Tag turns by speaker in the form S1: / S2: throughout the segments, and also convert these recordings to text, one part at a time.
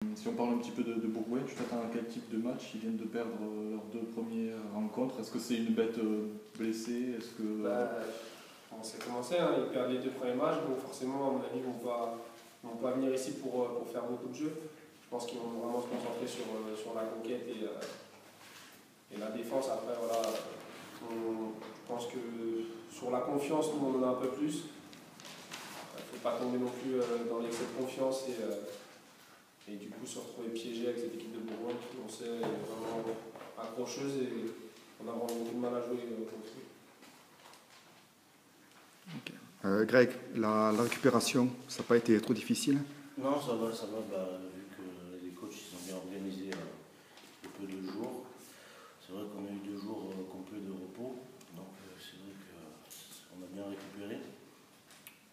S1: Si on parle un petit peu de Bourgoin, tu t'attends à quel type de match? Ils viennent de perdre leurs 2 premières rencontres. Est-ce que c'est une bête blessée? Est-ce que...
S2: On s'est commencé, hein, ils perdent les 2 premiers matchs, donc forcément, à mon avis, ils vont pas venir ici pour faire beaucoup de jeux. Je pense qu'ils vont vraiment se concentrer sur la conquête et la défense. Après, voilà, je pense que sur la confiance, nous, on en a un peu plus. Il ne faut pas tomber non plus dans l'excès de confiance et du coup se retrouver piégé avec cette équipe de Bourgogne qui, on sait, est vraiment accrocheuse et on a vraiment beaucoup de mal à jouer contre eux.
S3: Okay. Greg, la récupération, ça n'a pas été trop difficile?
S4: Non, ça va, vu que les coachs ils ont bien organisé le peu de jours. C'est vrai qu'on a eu 2 jours complets de repos, donc c'est vrai qu'on a bien récupéré.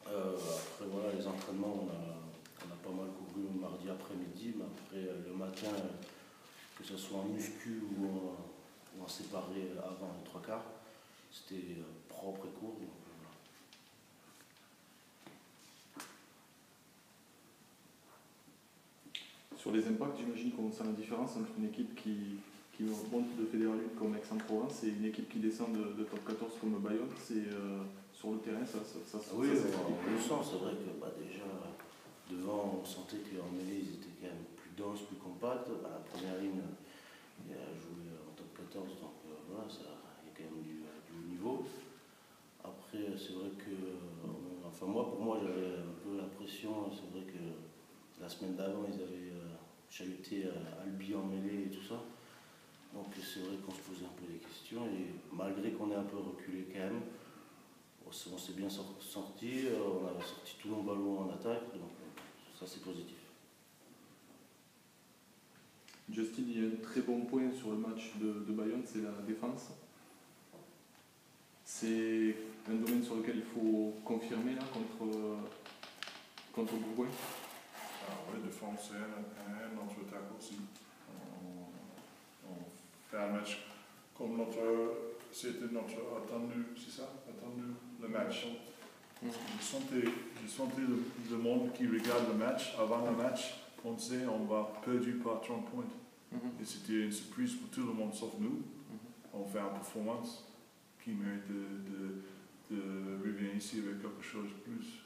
S4: Après voilà, les entraînements, on a pas mal couru mardi après-midi, mais après le matin, que ce soit en muscu ou en séparé avant les 3/4, c'était propre et court. Donc, voilà.
S1: Sur les impacts, j'imagine qu'on sent la différence entre une équipe qui remonte de Fédéral 1 comme Aix-en-Provence et une équipe qui descend de top 14 comme Bayonne. C'est sur le terrain, ça
S4: Oui,
S1: s'explique.
S4: on le sent, c'est vrai que déjà devant on sentait qu'en mêlée ils étaient quand même plus denses, plus compacts. La première ligne il a joué en top 14, donc voilà, il y a quand même du haut niveau. Après c'est vrai que pour moi j'avais un peu l'impression, c'est vrai que la semaine d'avant ils avaient chahuté Albi en mêlée et tout ça. Donc c'est vrai qu'on se posait un peu des questions et malgré qu'on ait un peu reculé quand même, on s'est bien sorti, on a sorti tous nos ballons en attaque, donc ça c'est positif.
S1: Justin, il y a un très bon point sur le match de Bayonne, c'est la défense. C'est un domaine sur lequel il faut confirmer là, contre Bourgoin.
S5: Oui, défense et notre attaque aussi. On fait un match comme c'était notre attendu, c'est ça? Attendu le match. Je sentais le monde qui regarde le match, avant le match, penser on va perdu par 30 points. Et c'était une surprise pour tout le monde sauf nous. On fait une performance qui mérite de revenir ici avec quelque chose de plus.